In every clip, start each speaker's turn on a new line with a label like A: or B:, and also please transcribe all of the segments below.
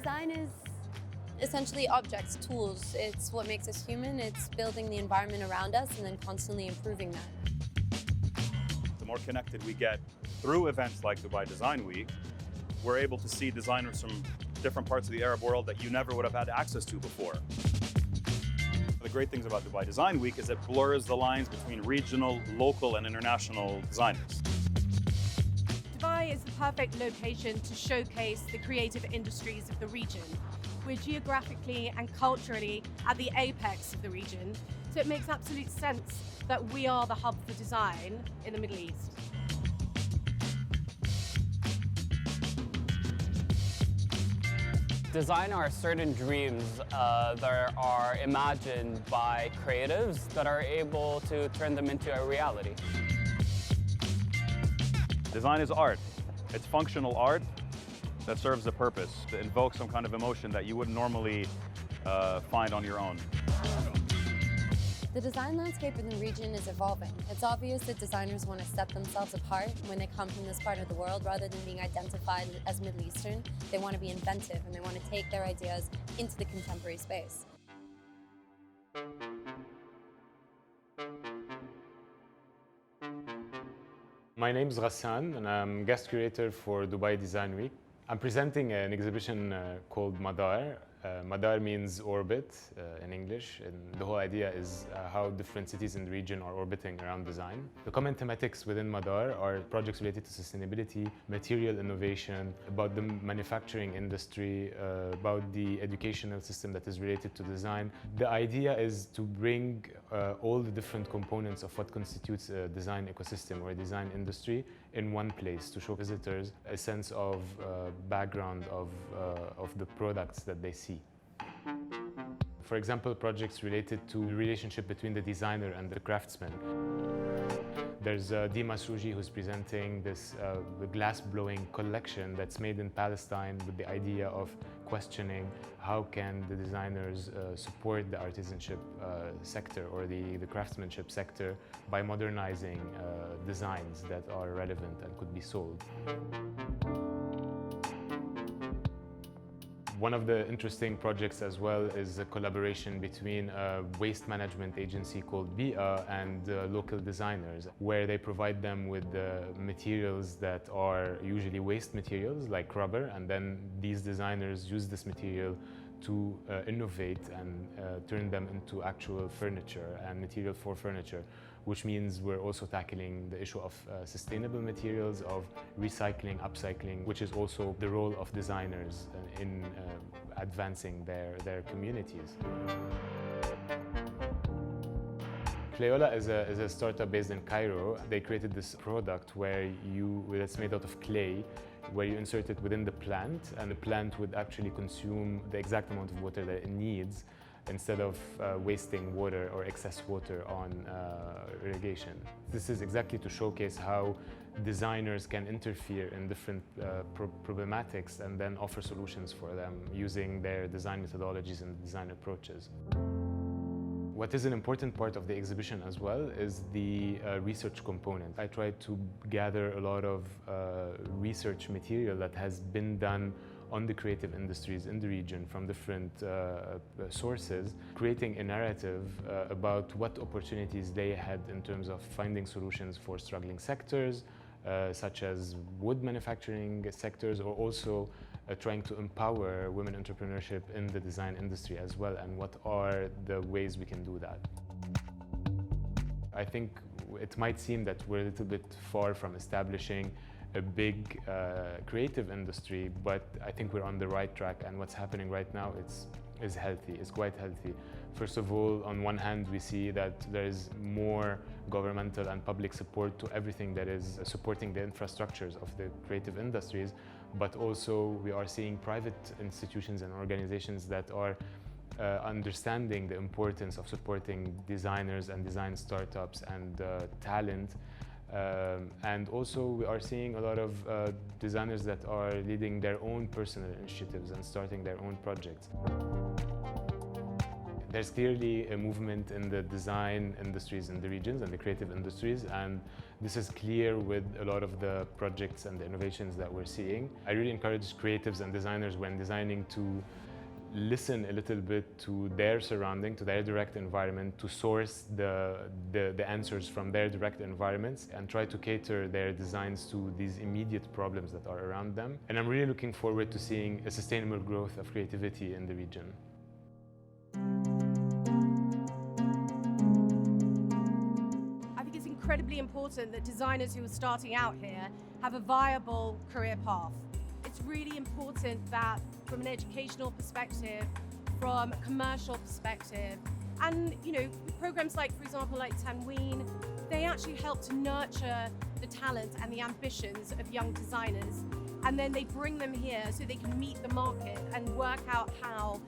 A: Design is essentially objects, tools. It's what makes us human. It's building the environment around us and then constantly improving that.
B: The more connected we get through events like Dubai Design Week, we're able to see designers from different parts of the Arab world that you never would have had access to before. The great things about Dubai Design Week is it blurs the lines between regional, local, and international designers.
C: Dubai is the perfect location to showcase the creative industries of the region. We're geographically and culturally at the apex of the region, so it makes absolute sense that we are the hub for design in the Middle East.
D: Design are certain dreams that are imagined by creatives that are able to turn them into a reality.
B: Design is art. It's functional art that serves a purpose, to invoke some kind of emotion that you wouldn't normally find on your own.
A: The design landscape in the region is evolving. It's obvious that designers want to set themselves apart when they come from this part of the world. Rather than being identified as Middle Eastern, they want to be inventive and they want to take their ideas into the contemporary space.
E: My name is Ghassan and I'm guest curator for Dubai Design Week. I'm presenting an exhibition called Madar. Madar means orbit in English, and the whole idea is how different cities in the region are orbiting around design. The common thematics within Madar are projects related to sustainability, material innovation, about the manufacturing industry, about the educational system that is related to design. The idea is to bring all the different components of what constitutes a design ecosystem or a design industry in one place to show visitors a sense of background of the products that they see. For example, projects related to the relationship between the designer and the craftsman. There's Dima Suji who's presenting this glass-blowing collection that's made in Palestine with the idea of questioning how can the designers support the artisanship sector or the craftsmanship sector by modernizing designs that are relevant and could be sold. One of the interesting projects as well is a collaboration between a waste management agency called BIA and local designers, where they provide them with materials that are usually waste materials like rubber, and then these designers use this material to innovate and turn them into actual furniture and material for furniture, which means we're also tackling the issue of sustainable materials, of recycling, upcycling, which is also the role of designers in advancing their communities. Cleola is a startup based in Cairo. They created this product where it's made out of clay, where you insert it within the plant, and the plant would actually consume the exact amount of water that it needs instead of wasting water or excess water on irrigation. This is exactly to showcase how designers can interfere in different problematics and then offer solutions for them using their design methodologies and design approaches. What is an important part of the exhibition as well is the research component. I tried to gather a lot of research material that has been done on the creative industries in the region from different sources, creating a narrative about what opportunities they had in terms of finding solutions for struggling sectors, such as wood manufacturing sectors, or also trying to empower women entrepreneurship in the design industry as well, and what are the ways we can do that. I think it might seem that we're a little bit far from establishing a big creative industry, but I think we're on the right track, and what's happening right now is healthy, it's quite healthy. First of all, on one hand, we see that there is more governmental and public support to everything that is supporting the infrastructures of the creative industries, but also we are seeing private institutions and organizations that are understanding the importance of supporting designers and design startups and talent. And also we are seeing a lot of designers that are leading their own personal initiatives and starting their own projects. There's clearly a movement in the design industries in the regions and the creative industries, and this is clear with a lot of the projects and the innovations that we're seeing. I really encourage creatives and designers when designing to listen a little bit to their surrounding, to their direct environment, to source the answers from their direct environments and try to cater their designs to these immediate problems that are around them. And I'm really looking forward to seeing a sustainable growth of creativity in the region.
C: I think it's incredibly important that designers who are starting out here have a viable career path. It's really important that from an educational perspective, from a commercial perspective, and programs like, for example, like Tanween, they actually help to nurture the talent and the ambitions of young designers, and then they bring them here so they can meet the market and work out how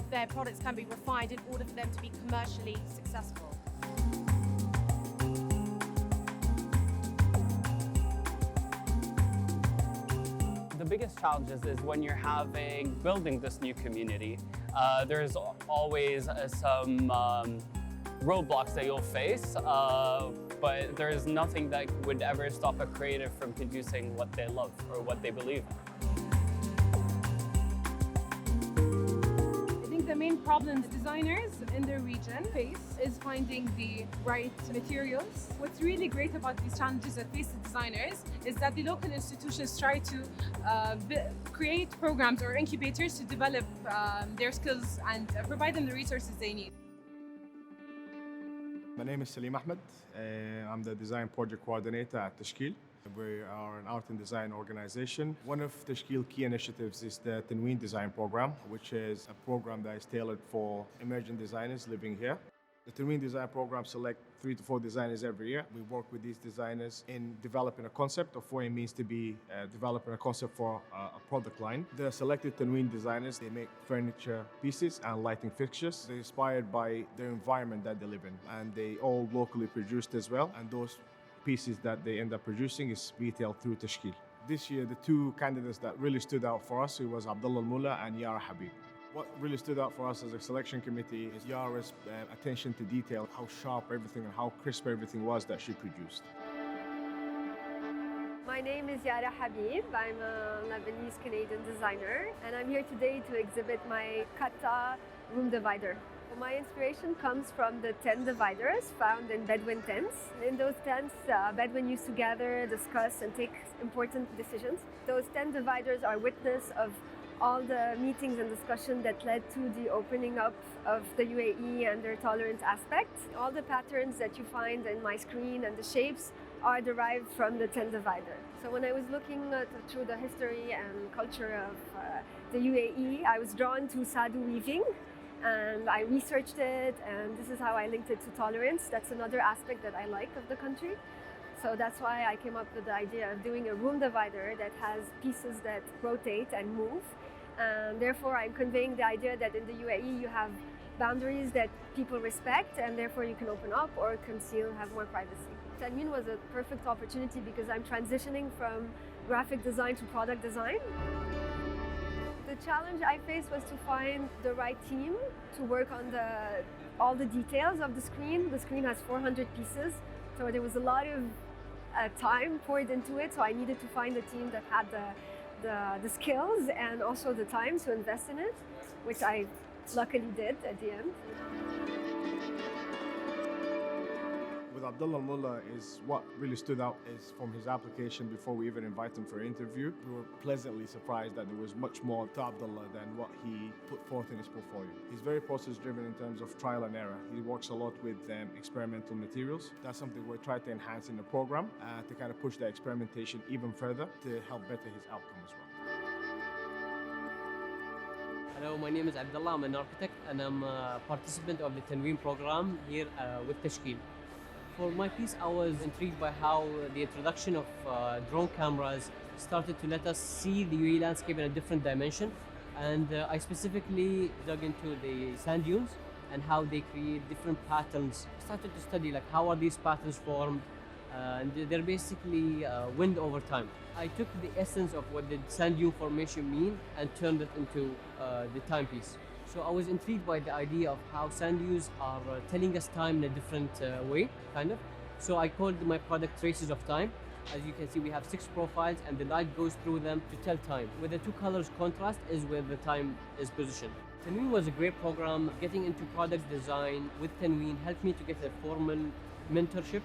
C: their products can be refined in order for them to be commercially successful.
D: The biggest challenges is when you're building this new community, there's always some roadblocks that you'll face, but there's nothing that would ever stop a creative from producing what they love or what they believe in.
F: I think the main problem the designers in the region face is finding the right materials. What's really great about these challenges that face the designers is that the local institutions try to create programs or incubators to develop their skills and provide them the resources they need.
G: My name is Salim Ahmed. I'm the design project coordinator at Tashkil. We are an art and design organization. One of Tashkil's key initiatives is the Tanween Design Program, which is a program that is tailored for emerging designers living here. The Tanween Design Program selects 3 to 4 designers every year. We work with these designers in developing a concept of what it means to be developing a concept for a product line. The selected Tanween designers, they make furniture pieces and lighting fixtures. They're inspired by their environment that they live in, and they all locally produced as well. And those pieces that they end up producing is retailed through Tashkil. This year, the 2 candidates that really stood out for us, it was Abdullah Al-Mulla and Yara Habib. What really stood out for us as a selection committee is Yara's attention to detail, how sharp everything and how crisp everything was that she produced.
H: My name is Yara Habib. I'm a Lebanese-Canadian designer, and I'm here today to exhibit my Kata room divider. My inspiration comes from the tent dividers found in Bedouin tents. In those tents, Bedouin used to gather, discuss, and take important decisions. Those tent dividers are witness of all the meetings and discussion that led to the opening up of the UAE and their tolerance aspect. All the patterns that you find in my screen and the shapes are derived from the tent divider. So when I was looking through the history and culture of the UAE, I was drawn to Sadu weaving, and I researched it, and this is how I linked it to tolerance. That's another aspect that I like of the country. So that's why I came up with the idea of doing a room divider that has pieces that rotate and move. And therefore, I'm conveying the idea that in the UAE you have boundaries that people respect, and therefore you can open up or conceal, have more privacy. Tanween was a perfect opportunity because I'm transitioning from graphic design to product design. The challenge I faced was to find the right team to work on all the details of the screen. The screen has 400 pieces, so there was a lot of time poured into it, so I needed to find a team that had the skills and also the time to invest in it, which I luckily did at the end.
G: With Abdullah Al-Mulla, is what really stood out is from his application before we even invite him for an interview. We were pleasantly surprised that there was much more to Abdullah than what he put forth in his portfolio. He's very process-driven in terms of trial and error. He works a lot with experimental materials. That's something we're trying to enhance in the program to kind of push the experimentation even further to help better his outcome as well.
I: Hello, my name is Abdullah. I'm an architect and I'm a participant of the Tanween program here with Tashkil. For my piece, I was intrigued by how the introduction of drone cameras started to let us see the UAE landscape in a different dimension. And I specifically dug into the sand dunes and how they create different patterns. I started to study how are these patterns formed, and they're basically wind over time. I took the essence of what the sand dune formation mean and turned it into the timepiece. So I was intrigued by the idea of how sand dunes are telling us time in a different way, kind of. So I called my product Traces of Time. As you can see, we have 6 profiles and the light goes through them to tell time. Where the 2 colors contrast is where the time is positioned. Tanween was a great program. Getting into product design with Tanween helped me to get a formal mentorship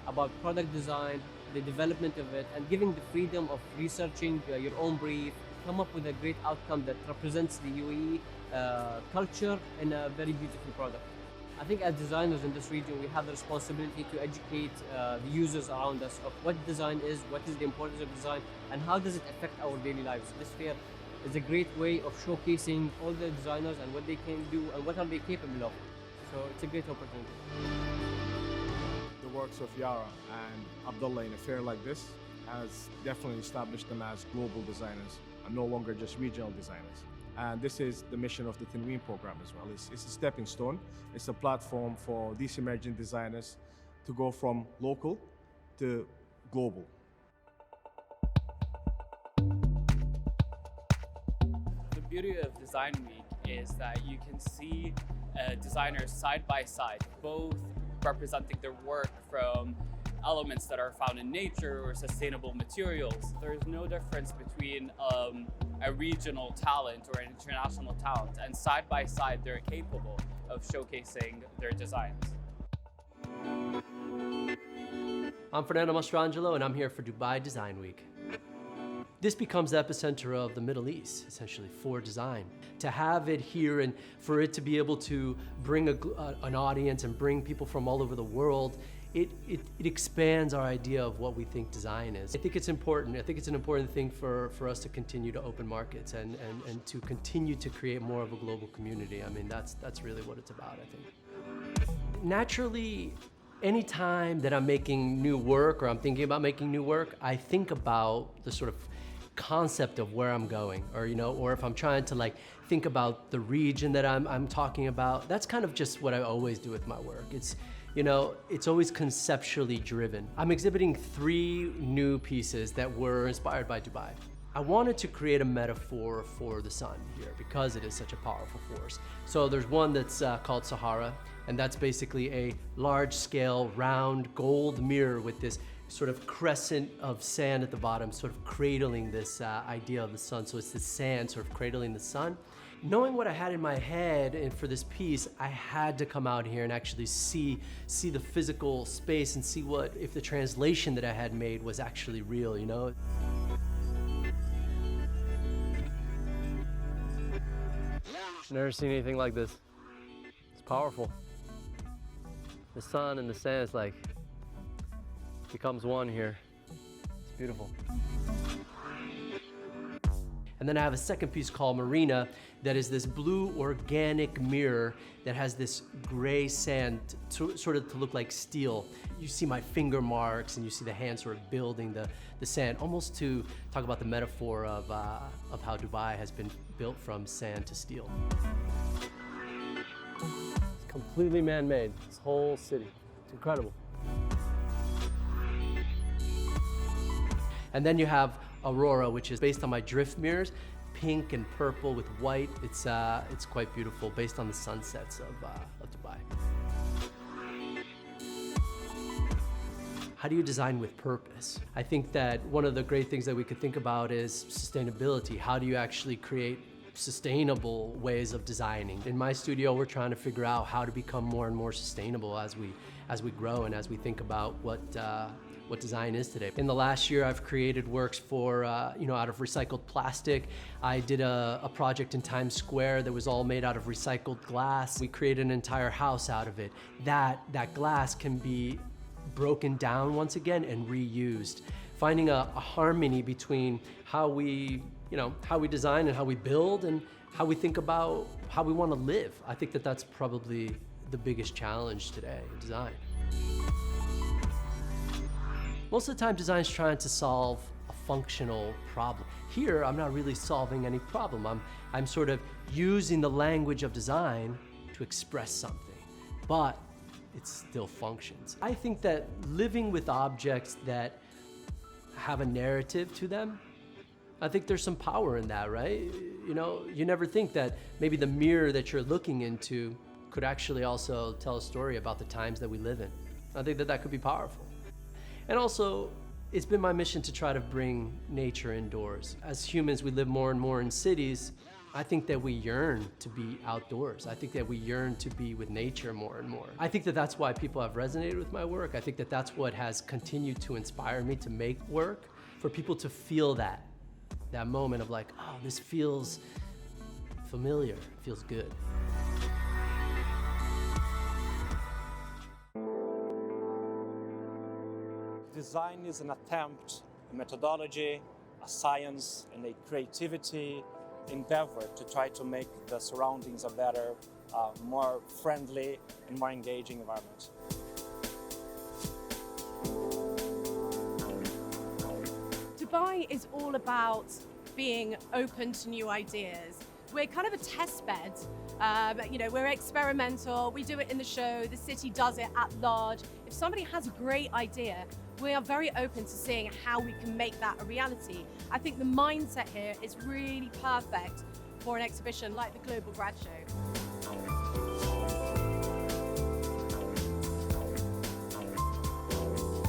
I: about product design, the development of it, and giving the freedom of researching your own brief, come up with a great outcome that represents the UAE culture in a very beautiful product. I think as designers in this region, we have the responsibility to educate the users around us of what design is, what is the importance of design, and how does it affect our daily lives. This fair is a great way of showcasing all the designers and what they can do and what are they capable of. So it's a great opportunity.
G: The works of Yara and Abdullah in a fair like this has definitely established them as global designers and no longer just regional designers. And this is the mission of the Tanween program as well. It's a stepping stone. It's a platform for these emerging designers to go from local to global.
D: The beauty of Design Week is that you can see designers side by side, both representing their work from elements that are found in nature or sustainable materials. There's no difference between a regional talent or an international talent, and side by side they're capable of showcasing their designs.
J: I'm Fernando Mastrangelo and I'm here for Dubai Design Week. This becomes the epicenter of the Middle East, essentially, for design. To have it here and for it to be able to bring an audience and bring people from all over the world, it expands our idea of what we think design is. I think it's important. I think it's an important thing for us to continue to open markets and to continue to create more of a global community. I mean, that's really what it's about, I think. Naturally, anytime that I'm making new work or I'm thinking about making new work, I think about the sort of concept of where I'm going, or or if I'm trying to like think about the region that I'm talking about. That's kind of just what I always do with my work. It's always conceptually driven. I'm exhibiting 3 new pieces that were inspired by Dubai. I wanted to create a metaphor for the sun here because it is such a powerful force. So there's one that's called Sahara, and that's basically a large-scale, round, gold mirror with this sort of crescent of sand at the bottom, sort of cradling this idea of the sun. So it's the sand sort of cradling the sun. Knowing what I had in my head and for this piece, I had to come out here and actually see the physical space and see what if the translation that I had made was actually real, Never seen anything like this. It's powerful. The sun and the sand is like becomes one here. It's beautiful. And then I have a second piece called Marina that is this blue organic mirror that has this gray sand sort of to look like steel. You see my finger marks and you see the hand sort of building the sand, almost to talk about the metaphor of how Dubai has been built from sand to steel. It's completely man-made, this whole city. It's incredible. And then you have Aurora, which is based on my drift mirrors, pink and purple with white. It's quite beautiful, based on the sunsets of Dubai. How do you design with purpose? I think that one of the great things that we could think about is sustainability. How do you actually create sustainable ways of designing? In my studio, we're trying to figure out how to become more and more sustainable as we grow and as we think about what design is today. In the last year, I've created works for, out of recycled plastic. I did a project in Times Square that was all made out of recycled glass. We created an entire house out of it. That glass can be broken down once again and reused. Finding a harmony between how we design and how we build and how we think about how we want to live. I think that that's probably the biggest challenge today in design. Most of the time, design is trying to solve a functional problem. Here, I'm not really solving any problem. I'm sort of using the language of design to express something, but it still functions. I think that living with objects that have a narrative to them I think there's some power in that, right? You know, you never think that maybe the mirror that you're looking into could actually also tell a story about the times that we live in. I think that that could be powerful. And also, it's been my mission to try to bring nature indoors. As humans, we live more and more in cities. I think that we yearn to be outdoors. I think that we yearn to be with nature more and more. I think that that's why people have resonated with my work. I think that that's what has continued to inspire me to make work, for people to feel that moment of like, oh, this feels familiar, feels good.
K: Design is an attempt, a methodology, a science, and a creativity endeavor to try to make the surroundings a better, more friendly, and more engaging environment.
C: Dubai is all about being open to new ideas. We're kind of a test bed. You know, we're experimental. We do it in the show. The city does it at large. If somebody has a great idea, we are very open to seeing how we can make that a reality. I think the mindset here is really perfect for an exhibition like the Global Grad Show.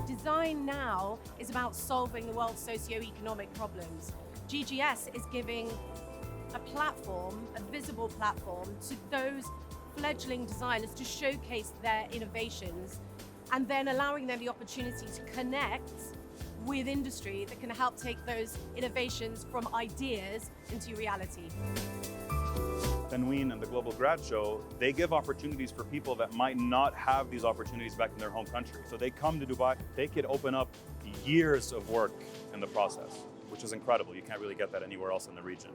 C: Design now is about solving the world's socio-economic problems. GGS is giving a platform, a visible platform, to those fledgling designers to showcase their innovations, and then allowing them the opportunity to connect with industry that can help take those innovations from ideas into reality.
B: Tanween and the Global Grad Show, they give opportunities for people that might not have these opportunities back in their home country. So they come to Dubai, they could open up years of work in the process, which is incredible. You can't really get that anywhere else in the region.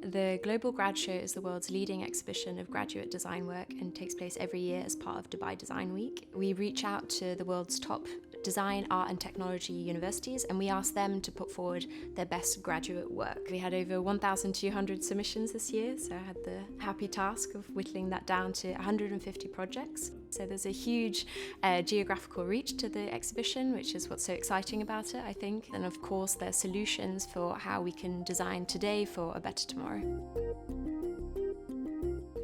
A: The Global Grad Show is the world's leading exhibition of graduate design work and takes place every year as part of Dubai Design Week. We reach out to the world's top design, art and technology universities, and we ask them to put forward their best graduate work. We had over 1,200 submissions this year, so I had the happy task of whittling that down to 150 projects. So there's a huge geographical reach to the exhibition, which is what's so exciting about it, I think. And of course, there's solutions for how we can design today for a better tomorrow.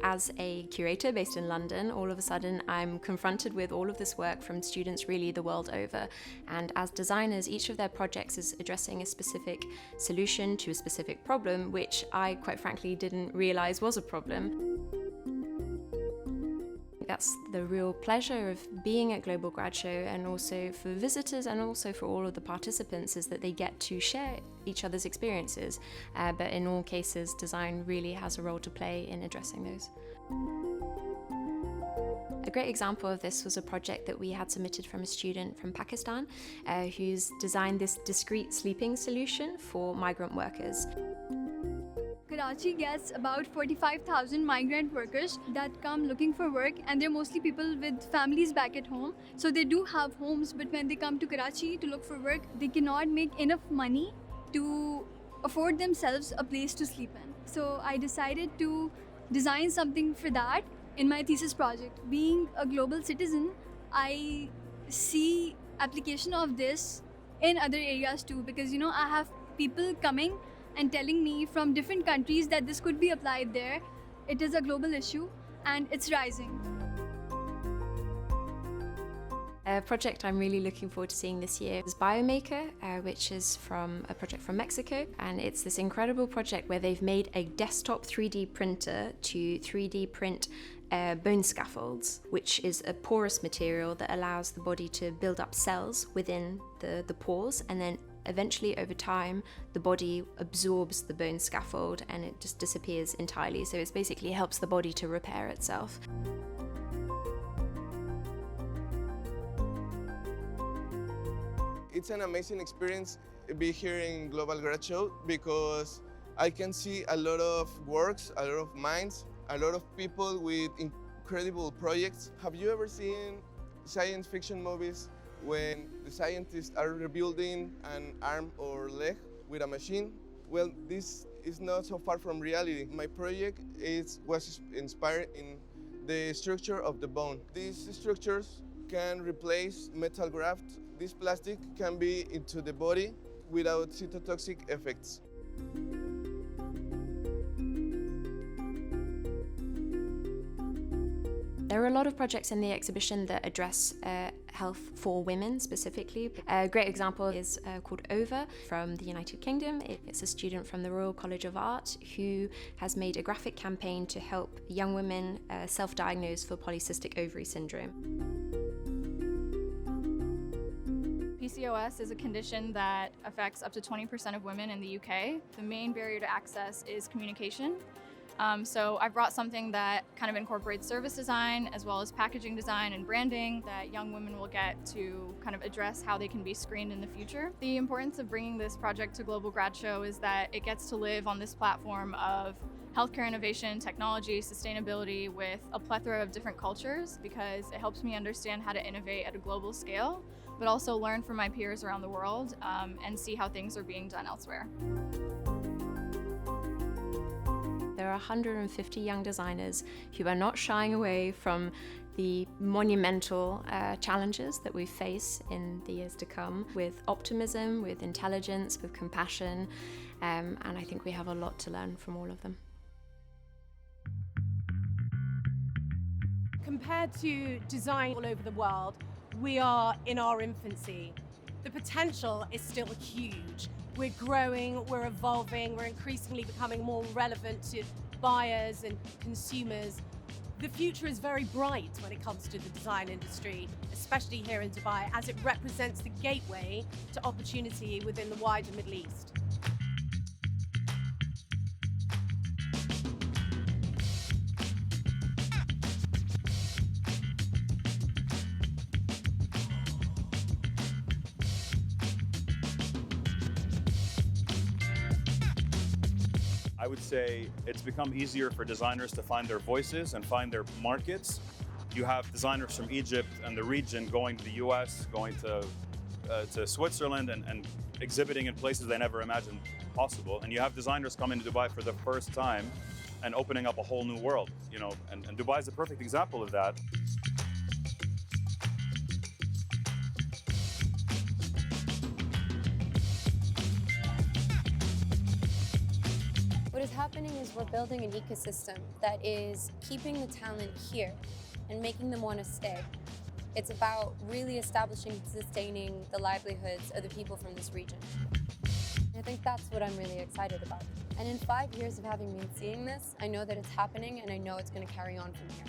A: As a curator based in London, all of a sudden I'm confronted with all of this work from students really the world over. And as designers, each of their projects is addressing a specific solution to a specific problem, which I quite frankly didn't realize was a problem. That's the real pleasure of being at Global Grad Show, and also for visitors and also for all of the participants, is that they get to share each other's experiences. But in all cases, design really has a role to play in addressing those. A great example of this was a project that we had submitted from a student from Pakistan who's designed this discrete sleeping solution for migrant workers.
L: Karachi gets about 45,000 migrant workers that come looking for work, and they're mostly people with families back at home. So they do have homes, but when they come to Karachi to look for work, they cannot make enough money to afford themselves a place to sleep in. So I decided to design something for that in my thesis project. Being a global citizen, I see application of this in other areas too, because I have people coming and telling me from different countries that this could be applied there. It is a global issue and it's rising.
A: A project I'm really looking forward to seeing this year is Biomaker, which is from a project from Mexico. And it's this incredible project where they've made a desktop 3D printer to 3D print bone scaffolds, which is a porous material that allows the body to build up cells within the pores, and then eventually over time the body absorbs the bone scaffold and it just disappears entirely. So it basically helps the body to repair itself.
M: It's an amazing experience to be here in Global Grad Show, because I can see a lot of works, a lot of minds, a lot of people with incredible projects. Have you ever seen science fiction movies when the scientists are rebuilding an arm or leg with a machine? Well, this is not so far from reality. My project was inspired in the structure of the bone. These structures can replace metal graft. This plastic can be into the body without cytotoxic effects.
N: There are a lot of projects in the exhibition that address health for women specifically. A great example is called Over from the United Kingdom. It's a student from the Royal College of Art who has made a graphic campaign to help young women self-diagnose for polycystic ovary syndrome.
O: PCOS is a condition that affects up to 20% of women in the UK. The main barrier to access is communication. So I brought something that kind of incorporates service design as well as packaging design and branding that young women will get to kind of address how they can be screened in the future. The importance of bringing this project to Global Grad Show is that it gets to live on this platform of healthcare innovation, technology, sustainability with a plethora of different cultures, because it helps me understand how to innovate at a global scale, but also learn from my peers around the world and see how things are being done elsewhere.
N: There are 150 young designers who are not shying away from the monumental challenges that we face in the years to come, with optimism, with intelligence, with compassion, and I think we have a lot to learn from all of them.
C: Compared to design all over the world, we are in our infancy. The potential is still huge. We're growing, we're evolving, we're increasingly becoming more relevant to buyers and consumers. The future is very bright when it comes to the design industry, especially here in Dubai, as it represents the gateway to opportunity within the wider Middle East.
B: I would say it's become easier for designers to find their voices and find their markets. You have designers from Egypt and the region going to the US, going to Switzerland and exhibiting in places they never imagined possible. And you have designers coming to Dubai for the first time and opening up a whole new world, you know, and Dubai is a perfect example of that.
A: What is happening is we're building an ecosystem that is keeping the talent here and making them want to stay. It's about really establishing and sustaining the livelihoods of the people from this region. I think that's what I'm really excited about. And in 5 years of having been seeing this, I know that it's happening and I know it's going to carry on from here.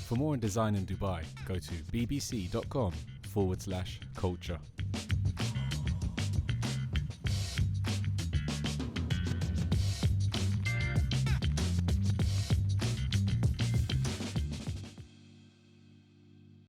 P: For more on design in Dubai, go to bbc.com/culture.